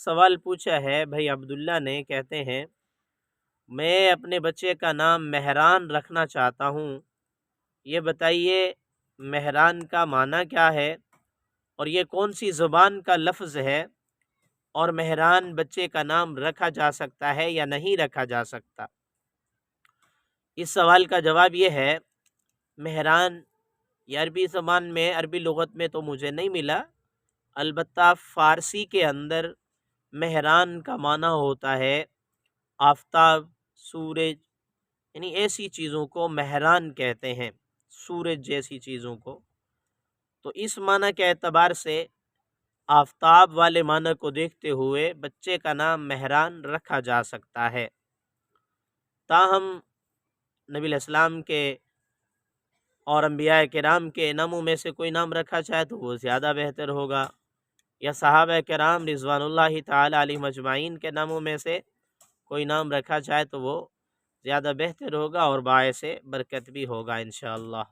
سوال پوچھا ہے بھائی عبداللہ نے، کہتے ہیں میں اپنے بچے کا نام مہران رکھنا چاہتا ہوں، یہ بتائیے مہران کا معنی کیا ہے اور یہ کون سی زبان کا لفظ ہے، اور مہران بچے کا نام رکھا جا سکتا ہے یا نہیں رکھا جا سکتا؟ اس سوال کا جواب یہ ہے، مہران یہ عربی زبان میں، عربی لغت میں تو مجھے نہیں ملا، البتہ فارسی کے اندر مہران کا معنی ہوتا ہے آفتاب، سورج، یعنی ایسی چیزوں کو مہران کہتے ہیں، سورج جیسی چیزوں کو۔ تو اس معنی کے اعتبار سے آفتاب والے معنی کو دیکھتے ہوئے بچے کا نام مہران رکھا جا سکتا ہے۔ تاہم نبی علیہ السلام کے اور انبیاء کرام کے ناموں میں سے کوئی نام رکھا جائے تو وہ زیادہ بہتر ہوگا، یا صحابہ کرام رضوان اللہ تعالی علیہم اجمعین کے ناموں میں سے کوئی نام رکھا جائے تو وہ زیادہ بہتر ہوگا اور باعث برکت بھی ہوگا انشاءاللہ۔